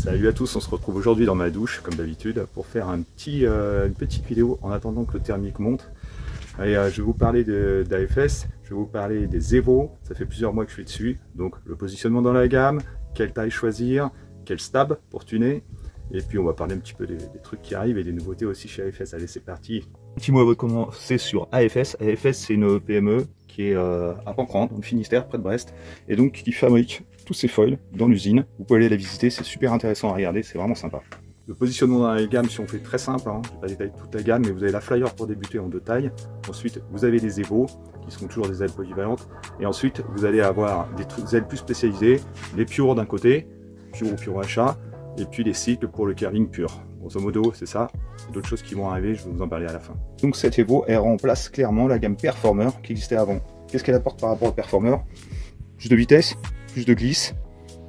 Salut à tous, on se retrouve aujourd'hui dans ma douche, comme d'habitude, pour faire une petite vidéo en attendant que le thermique monte. Et, je vais vous parler d'AFS, je vais vous parler des Evo, ça fait plusieurs mois que je suis dessus, donc le positionnement dans la gamme, quelle taille choisir, quel stab pour tuner, et puis on va parler un petit peu des trucs qui arrivent et des nouveautés aussi chez AFS. Allez, c'est parti. Petit mot avant de commencer sur AFS. AFS, c'est une PME qui est à Pancran, dans le Finistère, près de Brest, et donc qui fabrique tous ces foils dans l'usine. Vous pouvez aller la visiter, c'est super intéressant à regarder, c'est vraiment sympa. Le positionnement dans la gamme, si on fait très simple, hein, je ne vais pas détailler toute la gamme, mais vous avez la Flyer pour débuter en 2 tailles. Ensuite, vous avez des Evo, qui seront toujours des ailes polyvalentes. Et ensuite, vous allez avoir des ailes plus spécialisées, les Pure d'un côté, Pure ou Pure Achat, et puis les cycles pour le curving pur. Grosso modo, c'est ça. D'autres choses qui vont arriver, je vais vous en parler à la fin. Donc cette Evo, elle remplace clairement la gamme Performer qui existait avant. Qu'est-ce qu'elle apporte par rapport au Performer? Plus de vitesse, plus de glisse.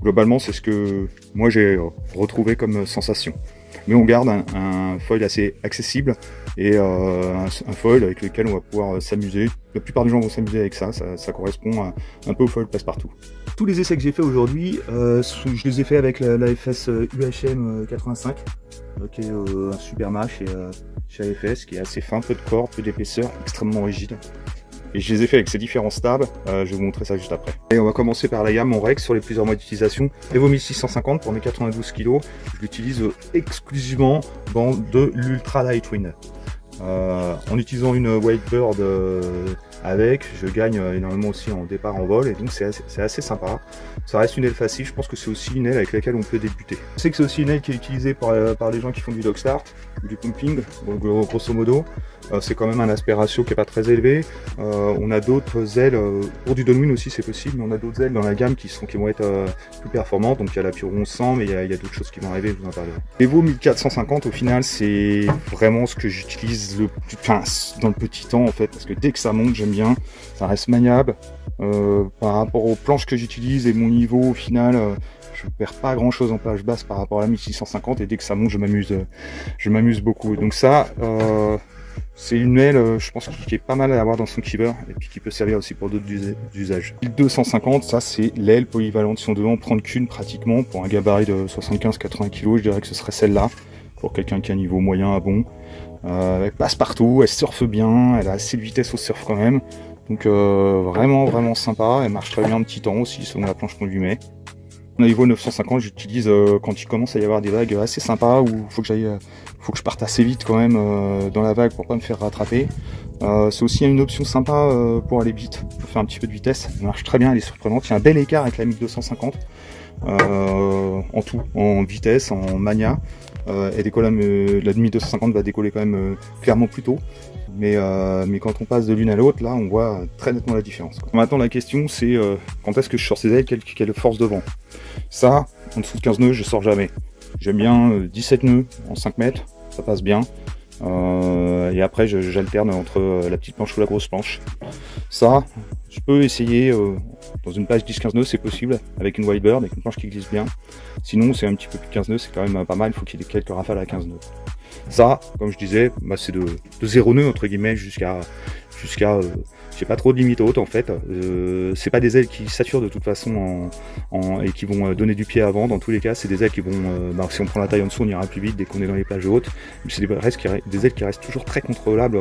Globalement, c'est ce que moi j'ai retrouvé comme sensation. Mais on garde un foil assez accessible et un foil avec lequel on va pouvoir s'amuser. La plupart des gens vont s'amuser avec ça, ça correspond un peu au foil passe-partout. Tous les essais que j'ai fait aujourd'hui, je les ai fait avec la FS UHM 85, qui est un super mât chez AFS, qui est assez fin, peu de corps, peu d'épaisseur, extrêmement rigide. Et je les ai fait avec ces différents stabs, je vais vous montrer ça juste après. Et on va commencer par la gamme en Rex sur les plusieurs mois d'utilisation. Evo 1650 pour mes 92 kg, je l'utilise exclusivement dans de l'Ultra Lightwind. En utilisant une Whitebird avec, je gagne énormément aussi en départ en vol, et donc c'est assez sympa. Ça reste une aile facile, je pense que c'est aussi une aile avec laquelle on peut débuter. Je sais que c'est aussi une aile qui est utilisée par les gens qui font du dog start, du pumping, donc grosso modo. C'est quand même un aspect ratio qui n'est pas très élevé. On a d'autres ailes, pour du downwind aussi c'est possible, mais on a d'autres ailes dans la gamme qui vont être plus performantes. Donc il y a la Pure 1100, mais il y a d'autres choses qui vont arriver, je vous en parlerai. L'Evo 1450 au final, c'est vraiment ce que j'utilise dans le petit temps en fait, parce que dès que ça monte, j'aime bien, ça reste maniable. Par rapport aux planches que j'utilise et mon niveau au final, je perds pas grand chose en plage basse par rapport à la 1650, et dès que ça monte, je m'amuse beaucoup. Donc ça, c'est une aile, je pense, qui est pas mal à avoir dans son keeper, et puis qui peut servir aussi pour d'autres usages. 250, ça c'est l'aile polyvalente. Si on devait en prendre qu'une pratiquement, pour un gabarit de 75-80 kg, je dirais que ce serait celle-là, pour quelqu'un qui a un niveau moyen à bon. Elle passe partout, elle surfe bien, elle a assez de vitesse au surf quand même. Donc vraiment sympa, elle marche très bien en petit temps aussi, selon la planche qu'on lui met. On a Evo 950, j'utilise quand il commence à y avoir des vagues assez sympas, où faut que je parte assez vite quand même dans la vague pour pas me faire rattraper. C'est aussi une option sympa pour aller vite, pour faire un petit peu de vitesse. Elle marche très bien, elle est surprenante. Il y a un bel écart avec la 1250 en tout, en vitesse, en mania. Elle décolle, la 1250 va décoller quand même clairement plus tôt. Mais quand on passe de l'une à l'autre, là, on voit très nettement la différence. Maintenant, la question, c'est quand est-ce que je sors ces ailes, quelle force de vent. Ça, en dessous de 15 nœuds, je sors jamais. J'aime bien 17 nœuds en 5 mètres, ça passe bien. Et après, j'alterne entre la petite planche ou la grosse planche. Ça, je peux essayer dans une plage 10-15 nœuds, c'est possible, avec une Whitebird, avec une planche qui glisse bien. Sinon, c'est un petit peu plus de 15 nœuds, c'est quand même pas mal, il faut qu'il y ait quelques rafales à 15 nœuds. Ça, comme je disais, c'est de 0 nœud entre guillemets jusqu'à j'ai pas trop de limite haute en fait. C'est pas des ailes qui saturent de toute façon et qui vont donner du pied avant. Dans tous les cas, c'est des ailes qui vont, si on prend la taille en dessous, on ira plus vite dès qu'on est dans les plages hautes. C'est des ailes qui restent toujours très contrôlables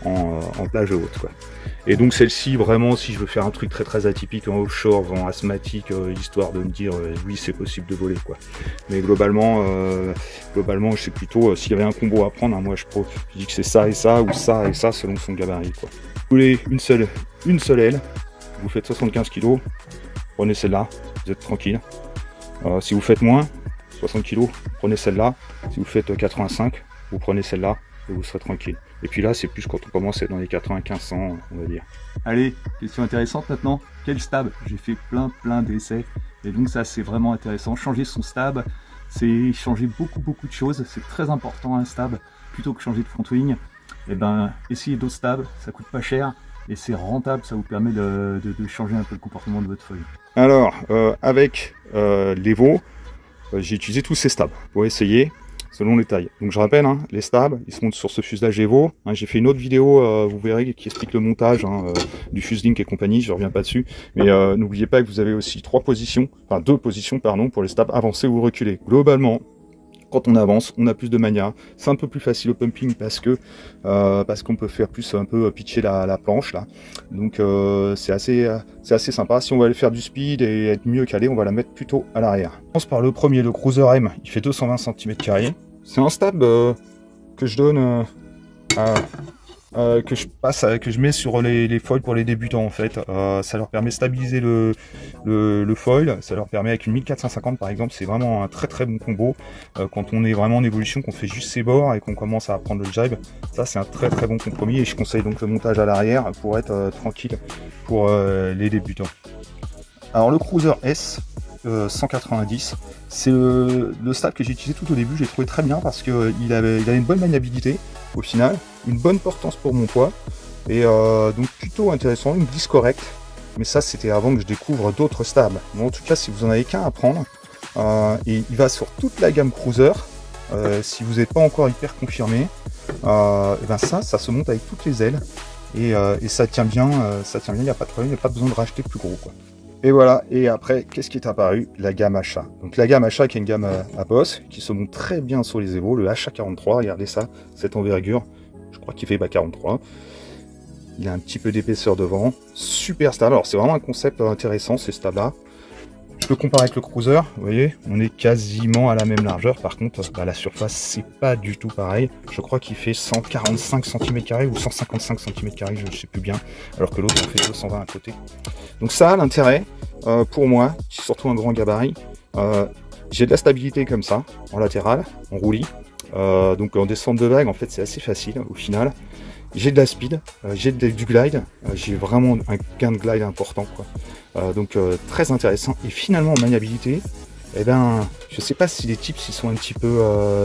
en plage haute, quoi. Et donc celle-ci, vraiment, si je veux faire un truc très atypique en offshore, en asthmatique, histoire de me dire oui, c'est possible de voler, quoi. Mais globalement, je sais plutôt s'il y avait un combo à prendre, hein, moi je dis que c'est ça et ça, ou ça et ça selon son gabarit, quoi. Vous voulez une seule aile, vous faites 75 kg, prenez celle-là, vous êtes tranquille. Si vous faites moins, 60 kg, prenez celle-là. Si vous faites 85, vous prenez celle-là et vous serez tranquille. Et puis là, c'est plus quand on commence à être dans les 95-100, on va dire. Allez, question intéressante maintenant. Quel stab? J'ai fait plein d'essais. Et donc ça, c'est vraiment intéressant. Changer son stab, c'est changer beaucoup de choses. C'est très important un stab. Plutôt que changer de front wing, et ben, essayez d'autres stabs, ça coûte pas cher. Et c'est rentable, ça vous permet de changer un peu le comportement de votre feuille. Alors, avec l'Evo, j'ai utilisé tous ces stabs pour essayer. selon les tailles. Donc je rappelle, hein, les stabs, ils se montent sur ce fuselage Evo. Hein, j'ai fait une autre vidéo, vous verrez, qui explique le montage du fuselink et compagnie, je reviens pas dessus. Mais n'oubliez pas que vous avez aussi deux positions, pardon, pour les stabs avancés ou reculés. Globalement, quand on avance, on a plus de mania. C'est un peu plus facile au pumping parce qu'on peut faire plus un peu pitcher la planche là. Donc c'est assez sympa. Si on va aller faire du speed et être mieux calé, on va la mettre plutôt à l'arrière. On commence par le premier, le Cruiser M. Il fait 220 cm². C'est un stab que je donne que je mets sur les foils pour les débutants en fait. Ça leur permet de stabiliser le foil, ça leur permet avec une 1450 par exemple, c'est vraiment un très très bon combo quand on est vraiment en évolution, qu'on fait juste ses bords et qu'on commence à apprendre le jibe. Ça c'est un très très bon compromis et je conseille donc le montage à l'arrière pour être tranquille pour les débutants. Alors le Cruiser S 190, c'est le stab que j'ai utilisé tout au début, j'ai trouvé très bien parce qu'il avait une bonne maniabilité au final, une bonne portance pour mon poids, et donc plutôt intéressant, une glisse correcte, mais ça c'était avant que je découvre d'autres stabs. Mais en tout cas, si vous en avez qu'un à prendre, et il va sur toute la gamme Cruiser, si vous n'êtes pas encore hyper confirmé, et ben ça se monte avec toutes les ailes, et ça tient bien, il n'y a pas de problème, il n'y a pas besoin de racheter plus gros quoi. Et voilà, et après, qu'est-ce qui est apparu? La gamme HA. Donc la gamme HA qui est une gamme à boss, qui se monte très bien sur les Evo, le HA43, regardez ça, cette envergure, je crois qu'il fait 43. Il a un petit peu d'épaisseur devant, super stab. Alors c'est vraiment un concept intéressant ces stabs là. Je peux comparer avec le Cruiser, vous voyez, on est quasiment à la même largeur, par contre la surface c'est pas du tout pareil, je crois qu'il fait 145 cm² ou 155 cm², je ne sais plus bien, alors que l'autre en fait 220 à côté. Donc ça a l'intérêt, pour moi, surtout un grand gabarit, j'ai de la stabilité comme ça, en latéral, en roulis, donc en descente de vague en fait c'est assez facile au final. J'ai de la speed, j'ai du glide, j'ai vraiment un gain de glide important quoi. Donc très intéressant. Et finalement en maniabilité, eh ben, je sais pas si les tips ils sont un petit peu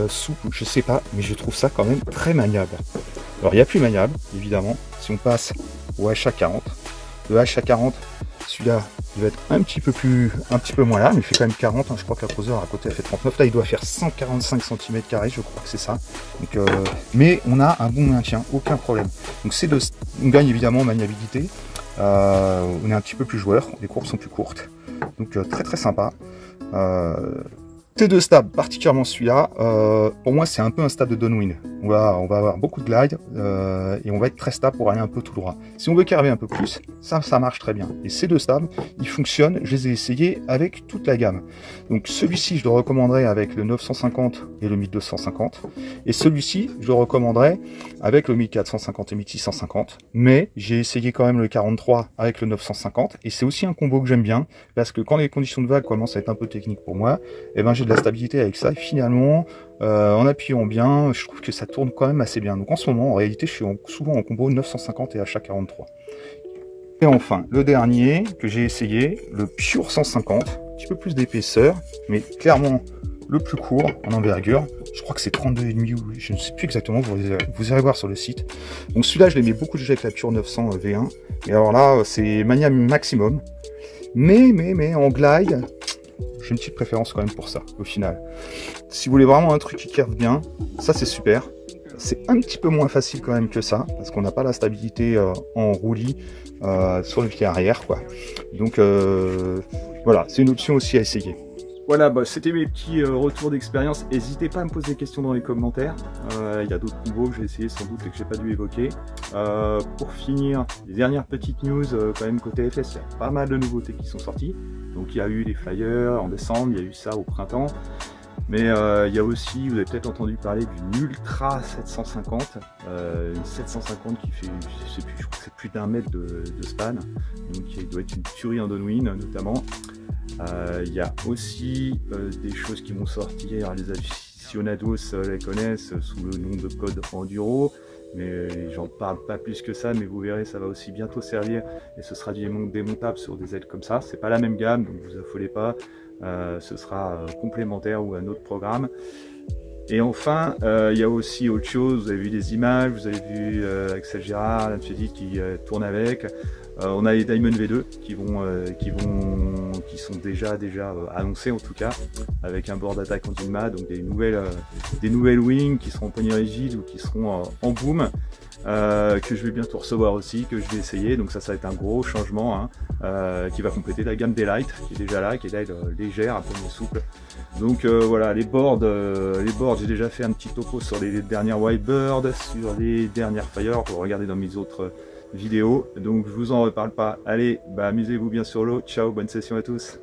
souples, je sais pas, mais je trouve ça quand même très maniable. Alors il y a plus maniable, évidemment, si on passe au HA40. Le HA40, celui-là, il va être un petit peu moins large, mais il fait quand même 40, hein, je crois que la Cruiser à côté elle fait 39, là il doit faire 145 cm², je crois que c'est ça. Donc, mais on a un bon maintien, aucun problème. Donc on gagne évidemment en maniabilité, on est un petit peu plus joueur, les courbes sont plus courtes, donc très très sympa. Ces deux stabs, particulièrement celui-là, pour moi c'est un peu un stab de downwind. On va avoir beaucoup de glide et on va être très stable pour aller un peu tout droit. Si on veut carver un peu plus, ça marche très bien. Et ces deux stabs, ils fonctionnent, je les ai essayés avec toute la gamme. Donc celui-ci, je le recommanderais avec le 950 et le 1250. Et celui-ci, je le recommanderais avec le 1450 et 1650. Mais j'ai essayé quand même le 43 avec le 950. Et c'est aussi un combo que j'aime bien, parce que quand les conditions de vague commencent à être un peu techniques pour moi, et ben j'ai de la stabilité avec ça. Et finalement, en appuyant bien, je trouve que ça tourne quand même assez bien. Donc en ce moment, en réalité, je suis souvent en combo 950 et HA43. Et enfin, le dernier que j'ai essayé, le Pure 150, un petit peu plus d'épaisseur, mais clairement le plus court en envergure. Je crois que c'est 32,5 ou je ne sais plus exactement, vous irez voir sur le site. Donc celui-là, je l'aimais beaucoup déjà avec la Pure 900 V1. Et alors là, c'est mania maximum. Mais en glide, j'ai une petite préférence quand même pour ça, au final. Si vous voulez vraiment un truc qui curve bien, ça c'est super. C'est un petit peu moins facile quand même que ça, parce qu'on n'a pas la stabilité en roulis sur le pied arrière, quoi. Donc voilà, c'est une option aussi à essayer. Voilà, bah, c'était mes petits retours d'expérience. N'hésitez pas à me poser des questions dans les commentaires. Il y a d'autres combos que j'ai essayé sans doute et que j'ai pas dû évoquer. Pour finir, les dernières petites news quand même côté FS, il y a pas mal de nouveautés qui sont sorties. Donc il y a eu les flyers en décembre, il y a eu ça au printemps. Mais il y a aussi, vous avez peut-être entendu parler d'une Ultra 750, une 750 qui fait, je sais plus, je crois que c'est plus d'1 mètre de span, donc qui doit être une tuerie en downwind notamment. Il y a aussi des choses qui vont sortir, les aficionados les connaissent sous le nom de code Enduro, mais j'en parle pas plus que ça, mais vous verrez, ça va aussi bientôt servir et ce sera démontable sur des ailes comme ça. C'est pas la même gamme, donc vous affolez pas. Ce sera complémentaire ou un autre programme. Et enfin, il y a aussi autre chose, vous avez vu des images, vous avez vu Axel Girard, Alain Fedi qui tourne avec. On a les Diamond V2 qui sont déjà annoncés en tout cas, avec un board attack en Dilma, donc des nouvelles wings qui seront en poignée rigide ou qui seront en boom, que je vais bientôt recevoir aussi, que je vais essayer. Donc ça va être un gros changement, hein, qui va compléter la gamme des Light, qui est déjà là, qui est là légère, un peu moins souple. Donc voilà, les boards, j'ai déjà fait un petit topo sur les dernières Whitebird, sur les dernières Fire, pour regarder dans mes autres vidéos. Donc je vous en reparle pas. Allez, bah, amusez-vous bien sur l'eau. Ciao, bonne session à tous.